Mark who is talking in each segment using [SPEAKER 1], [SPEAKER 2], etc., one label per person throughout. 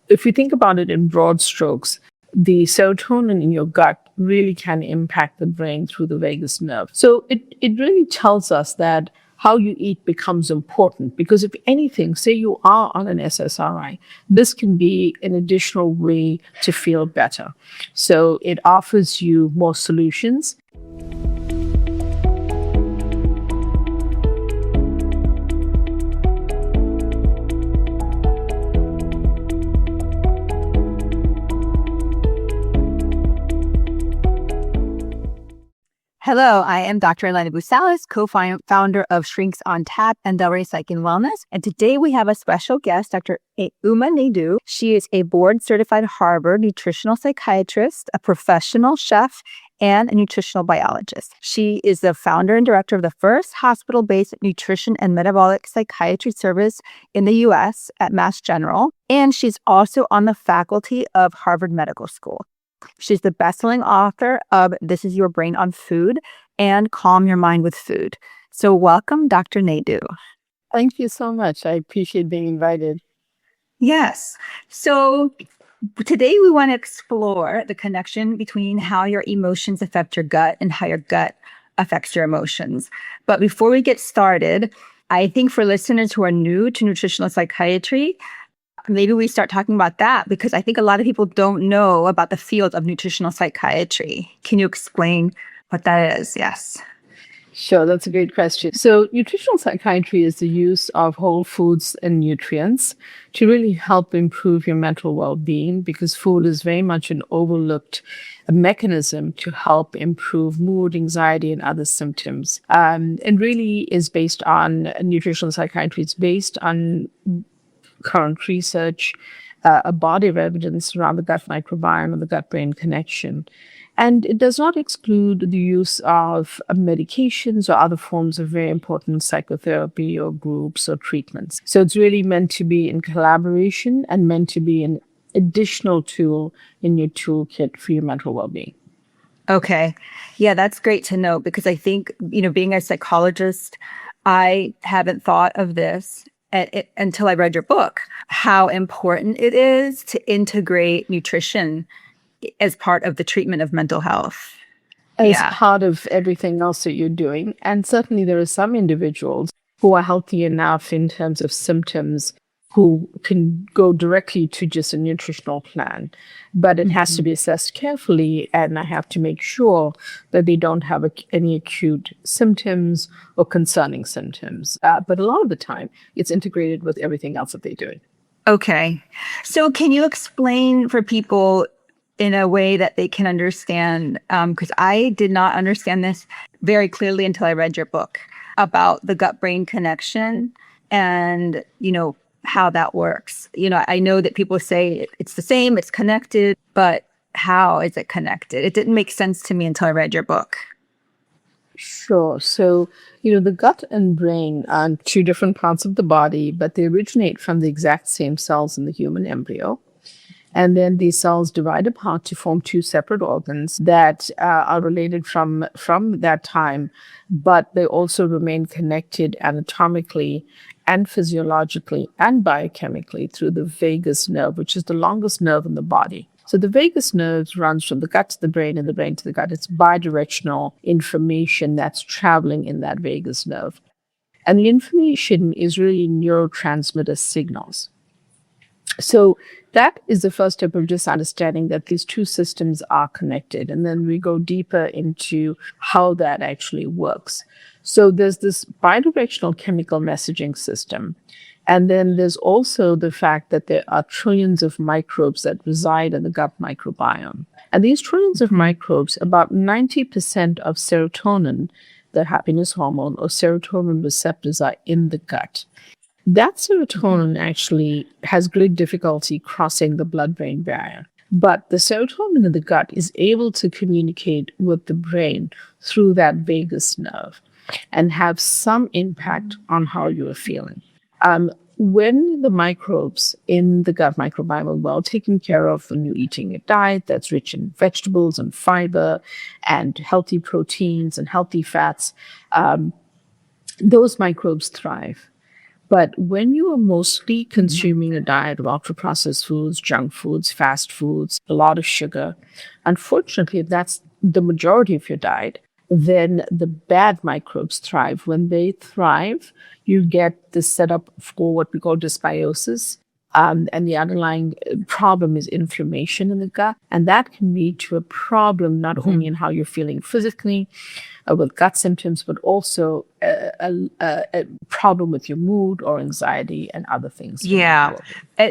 [SPEAKER 1] if you think about it in broad strokes, the serotonin in your gut really can impact the brain through the vagus nerve. So it really tells us that how you eat becomes important, because if anything, say you are on an SSRI, this can be an additional way to feel better. So it offers you more solutions.
[SPEAKER 2] Hello, I am Dr. Eleni Boosalis, co-founder of Shrinks on Tap and Delray Psych and Wellness. And today we have a special guest, Dr. Uma Naidoo. She is a board-certified Harvard nutritional psychiatrist, a professional chef, and a nutritional biologist. She is the founder and director of the first hospital-based nutrition and metabolic psychiatry service in the U.S. at Mass General. And she's also on the faculty of Harvard Medical School. She's the bestselling author of This Is Your Brain on Food and Calm Your Mind with Food. So welcome, Dr. Naidoo.
[SPEAKER 1] Thank you so much. I appreciate being invited.
[SPEAKER 2] Yes. So today we want to explore the connection between how your emotions affect your gut and how your gut affects your emotions. But before we get started, I think for listeners who are new to nutritional psychiatry, maybe we start talking about that, because I think a lot of people don't know about the field of nutritional psychiatry. Can you explain what that is? Yes.
[SPEAKER 1] Sure, that's a great question. So nutritional psychiatry is the use of whole foods and nutrients to really help improve your mental well-being, because food is very much an overlooked mechanism to help improve mood, anxiety, and other symptoms. And really is based on nutritional psychiatry. It's based on current research, a body of evidence around the gut microbiome and the gut-brain connection. And it does not exclude the use of medications or other forms of very important psychotherapy or groups or treatments. So it's really meant to be in collaboration and meant to be an additional tool in your toolkit for your mental well-being.
[SPEAKER 2] Okay. Yeah, that's great to know, because I think, being a psychologist, I haven't thought of this until I read your book, how important it is to integrate nutrition as part of the treatment of mental health.
[SPEAKER 1] As part of everything else that you're doing. And certainly there are some individuals who are healthy enough in terms of symptoms who can go directly to just a nutritional plan. But it has to be assessed carefully, and I have to make sure that they don't have any acute symptoms or concerning symptoms. But a lot of the time, it's integrated with everything else that they're doing.
[SPEAKER 2] Okay. So can you explain for people in a way that they can understand, because I did not understand this very clearly until I read your book, about the gut-brain connection and, how that works. I know that people say it's the same, it's connected, but how is it connected? It didn't make sense to me until I read your book.
[SPEAKER 1] Sure. So, the gut and brain are two different parts of the body, but they originate from the exact same cells in the human embryo. And then these cells divide apart to form two separate organs that are related from that time, but they also remain connected anatomically and physiologically and biochemically through the vagus nerve, which is the longest nerve in the body. So the vagus nerve runs from the gut to the brain and the brain to the gut. It's bidirectional information that's traveling in that vagus nerve. And the information is really neurotransmitter signals. So that is the first step of just understanding that these two systems are connected. And then we go deeper into how that actually works. So there's this bidirectional chemical messaging system. And then there's also the fact that there are trillions of microbes that reside in the gut microbiome. And these trillions of microbes, about 90% of serotonin, the happiness hormone, or serotonin receptors, are in the gut. That serotonin actually has great difficulty crossing the blood-brain barrier. But the serotonin in the gut is able to communicate with the brain through that vagus nerve and have some impact on how you are feeling. When the microbes in the gut microbiome are well taken care of, when you're eating a diet that's rich in vegetables and fiber and healthy proteins and healthy fats, those microbes thrive. But when you are mostly consuming a diet of ultra processed foods, junk foods, fast foods, a lot of sugar, unfortunately, if that's the majority of your diet, then the bad microbes thrive. When they thrive, you get the setup for what we call dysbiosis. And the underlying problem is inflammation in the gut. And that can lead to a problem not only in how you're feeling physically with gut symptoms, but also a problem with your mood or anxiety and other things.
[SPEAKER 2] Yeah.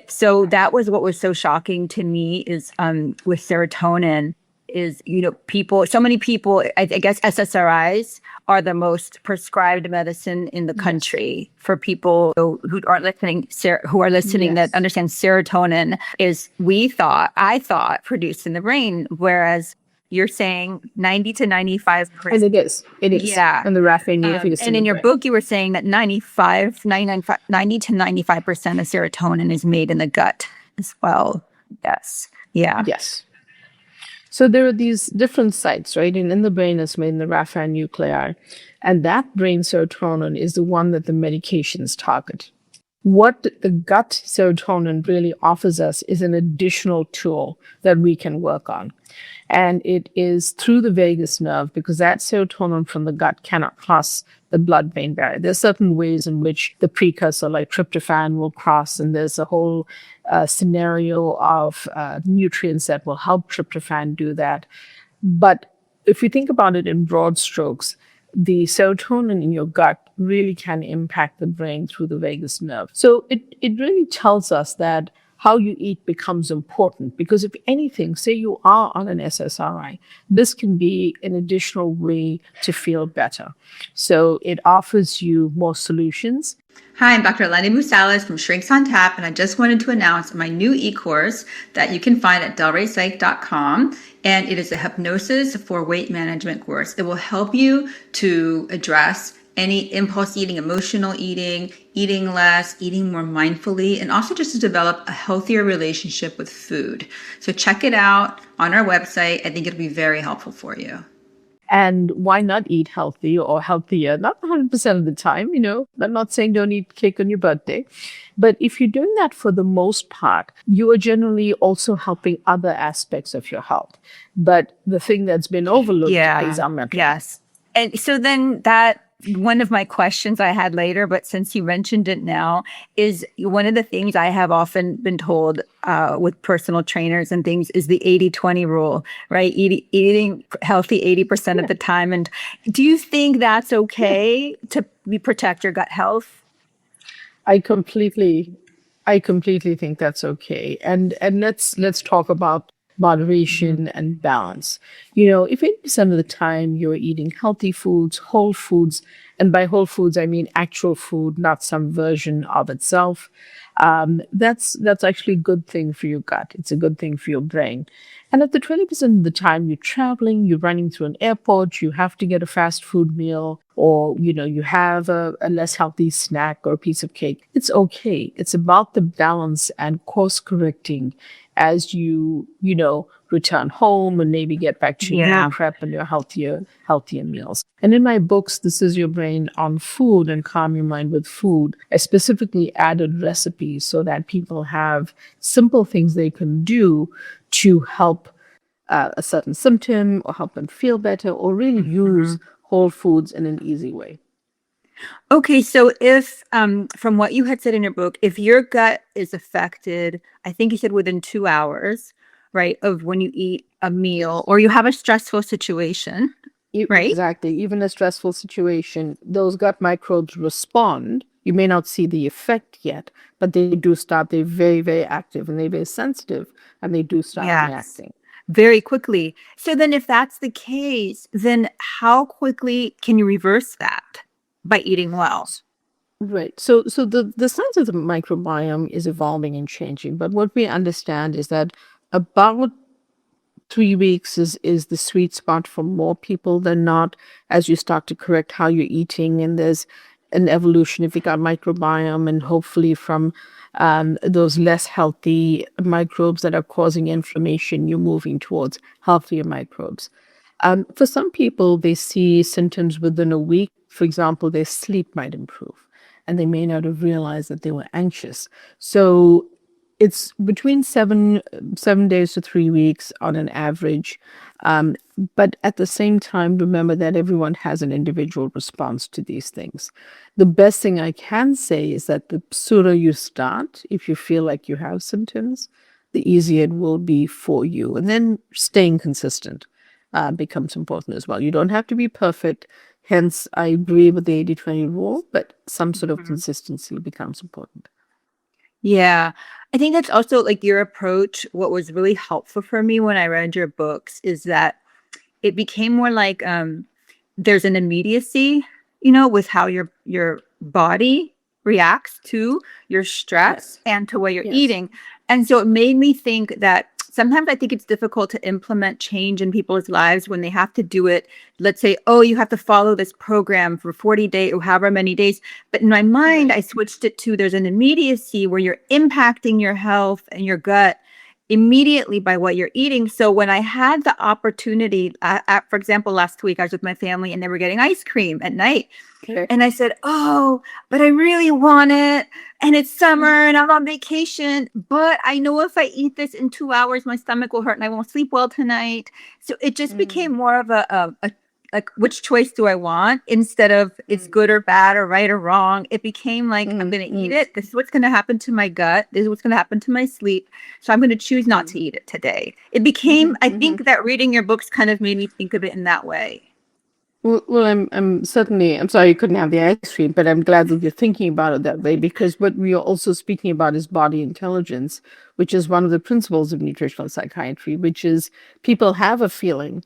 [SPEAKER 2] So that was what was so shocking to me is with serotonin is, people, so many people, I guess SSRIs are the most prescribed medicine in the country for people who are listening, that understand serotonin is, I thought produced in the brain, whereas you're saying 90 to 95%.
[SPEAKER 1] And it is.
[SPEAKER 2] Yeah.
[SPEAKER 1] And the raffinate
[SPEAKER 2] and in your book, you were saying that 90 to 95% of serotonin is made in the gut as well. Yes. Yeah.
[SPEAKER 1] Yes. So there are these different sites, right? And in the brain is made in the raphan nuclei. And that brain serotonin is the one that the medications target. What the gut serotonin really offers us is an additional tool that we can work on. And it is through the vagus nerve, because that serotonin from the gut cannot cross the blood-brain barrier. There's certain ways in which the precursor, like tryptophan, will cross, and there's a whole scenario of nutrients that will help tryptophan do that. But if you think about it in broad strokes, the serotonin in your gut really can impact the brain through the vagus nerve. So it really tells us that how you eat becomes important, because if anything, say you are on an SSRI, this can be an additional way to feel better. So it offers you more solutions.
[SPEAKER 3] Hi, I'm Dr. Eleni Boosalis from Shrinks on Tap, and I just wanted to announce my new e-course that you can find at delraypsych.com, and it is a hypnosis for weight management course. It will help you to address any impulse eating, emotional eating, eating less, eating more mindfully, and also just to develop a healthier relationship with food. So check it out on our website. I think it'll be very helpful for you.
[SPEAKER 1] And why not eat healthy or healthier? Not 100% of the time, I'm not saying don't eat cake on your birthday. But if you're doing that for the most part, you are generally also helping other aspects of your health. But the thing that's been overlooked is our mental.
[SPEAKER 2] Yes. And so then that, one of my questions I had later, but since you mentioned it now, is one of the things I have often been told with personal trainers and things is the 80-20 rule, right? Eating healthy 80% of the time. And do you think that's okay to protect your gut health?
[SPEAKER 1] I completely think that's okay. And let's talk about moderation and balance. If 80% of the time you're eating healthy foods, whole foods, and by whole foods, I mean actual food, not some version of itself, that's actually a good thing for your gut. It's a good thing for your brain. And if the 20% of the time you're traveling, you're running through an airport, you have to get a fast food meal, or, you have a less healthy snack or a piece of cake, it's okay. It's about the balance and course correcting as you return home and maybe get back to your prep and your healthier meals. And in my books, This Is Your Brain on Food and Calm Your Mind with Food, I specifically added recipes so that people have simple things they can do to help a certain symptom or help them feel better, or really use whole foods in an easy way.
[SPEAKER 2] Okay, so if, from what you had said in your book, if your gut is affected, I think you said within 2 hours, right, of when you eat a meal or you have a stressful situation, right?
[SPEAKER 1] Exactly. Even a stressful situation, those gut microbes respond. You may not see the effect yet, but they do start. They're very, very active, and they're very sensitive, and they do start reacting
[SPEAKER 2] very quickly. So then if that's the case, then how quickly can you reverse that? By eating well.
[SPEAKER 1] Right. So the science of the microbiome is evolving and changing. But what we understand is that about 3 weeks is the sweet spot for more people than not, as you start to correct how you're eating. And there's an evolution if you got microbiome, and hopefully from those less healthy microbes that are causing inflammation, you're moving towards healthier microbes. For some people, they see symptoms within a week. For example, their sleep might improve. and they may not have realized that they were anxious. So it's between 7 days to 3 weeks on an average. Um, but at the same time, remember that everyone has an individual response to these things. The best thing I can say is that the sooner you start, if you feel like you have symptoms, the easier it will be for you. And then staying consistent becomes important as well. You don't have to be perfect. Hence, I agree with the 80-20 rule, but some sort of consistency becomes important.
[SPEAKER 2] Yeah. I think that's also like your approach. What was really helpful for me when I read your books is that it became more like there's an immediacy, with how your body reacts to your stress
[SPEAKER 1] Yes.
[SPEAKER 2] and to what you're
[SPEAKER 1] Yes.
[SPEAKER 2] eating. And so it made me think that sometimes I think it's difficult to implement change in people's lives when they have to do it. Let's say, oh, you have to follow this program for 40 days or however many days. But in my mind, I switched it to there's an immediacy where you're impacting your health and your gut immediately by what you're eating. So when I had the opportunity, for example, last week I was with my family and they were getting ice cream at night.
[SPEAKER 1] Okay.
[SPEAKER 2] And I said, oh, but I really want it. And it's summer and I'm on vacation. But I know if I eat this in 2 hours, my stomach will hurt and I won't sleep well tonight. So it just became more of a like, which choice do I want instead of it's good or bad or right or wrong. It became like, I'm going to eat it. This is what's going to happen to my gut. This is what's going to happen to my sleep. So I'm going to choose not to eat it today. It became, I think that reading your books kind of made me think of it in that way.
[SPEAKER 1] Well, I'm certainly, I'm sorry you couldn't have the ice cream, but I'm glad that you're thinking about it that way, because what we are also speaking about is body intelligence, which is one of the principles of nutritional psychiatry, which is people have a feeling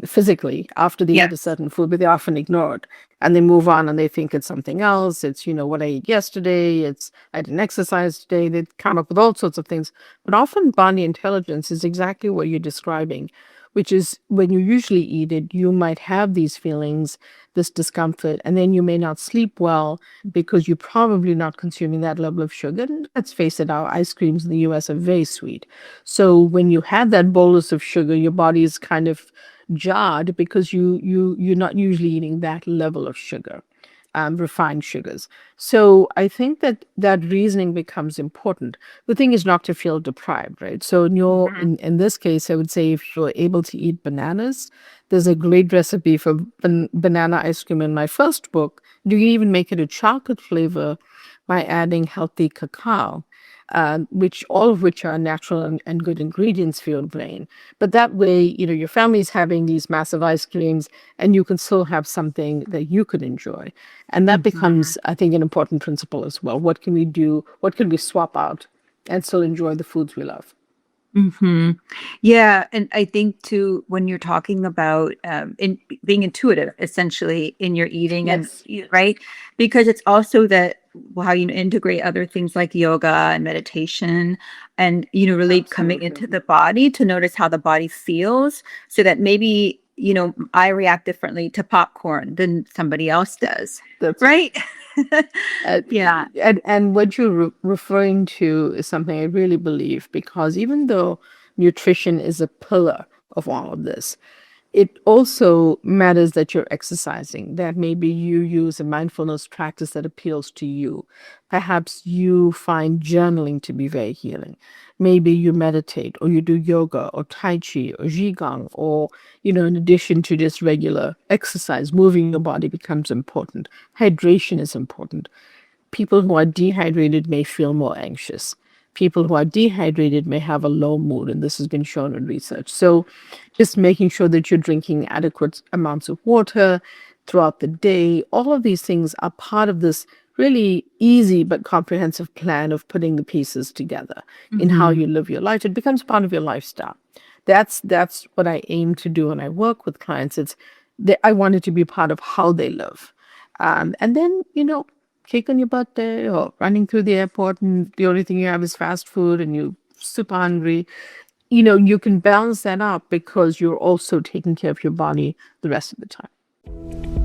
[SPEAKER 1] physically after they eat a certain food, but they often ignore it. And they move on and they think it's something else. It's, what I ate yesterday. It's, I didn't exercise today. They come up with all sorts of things. But often body intelligence is exactly what you're describing, which is when you usually eat it, you might have these feelings, this discomfort, and then you may not sleep well because you're probably not consuming that level of sugar. And let's face it, our ice creams in the US are very sweet. So when you have that bolus of sugar, your body is kind of jarred because you're not usually eating that level of sugar, refined sugars. So I think that reasoning becomes important. The thing is not to feel deprived, right? So in this case, I would say if you're able to eat bananas, there's a great recipe for banana ice cream in my first book. You can even make it a chocolate flavor by adding healthy cacao, which all of which are natural and good ingredients for your brain. But that way, your family's having these massive ice creams, and you can still have something that you could enjoy. And that becomes, I think, an important principle as well. What can we do? What can we swap out and still enjoy the foods we love?
[SPEAKER 2] Yeah, and I think too when you're talking about being intuitive, essentially in your eating,
[SPEAKER 1] Yes.
[SPEAKER 2] right, because it's also that how you integrate other things like yoga and meditation, and really coming into the body to notice how the body feels, so that maybe I react differently to popcorn than somebody else does,
[SPEAKER 1] That's
[SPEAKER 2] right? Yeah.
[SPEAKER 1] And what you're referring to is something I really believe, because even though nutrition is a pillar of all of this, it also matters that you're exercising, that maybe you use a mindfulness practice that appeals to you. Perhaps you find journaling to be very healing. Maybe you meditate or you do yoga or Tai Chi or Qigong, or, in addition to just regular exercise, moving your body becomes important. Hydration is important. People who are dehydrated may feel more anxious. People who are dehydrated may have a low mood, and this has been shown in research. So just making sure that you're drinking adequate amounts of water throughout the day, all of these things are part of this really easy but comprehensive plan of putting the pieces together in how you live your life. It becomes part of your lifestyle. That's what I aim to do when I work with clients. I want it to be part of how they live. And then, cake on your birthday or running through the airport and the only thing you have is fast food and you're super hungry, you can balance that out because you're also taking care of your body the rest of the time.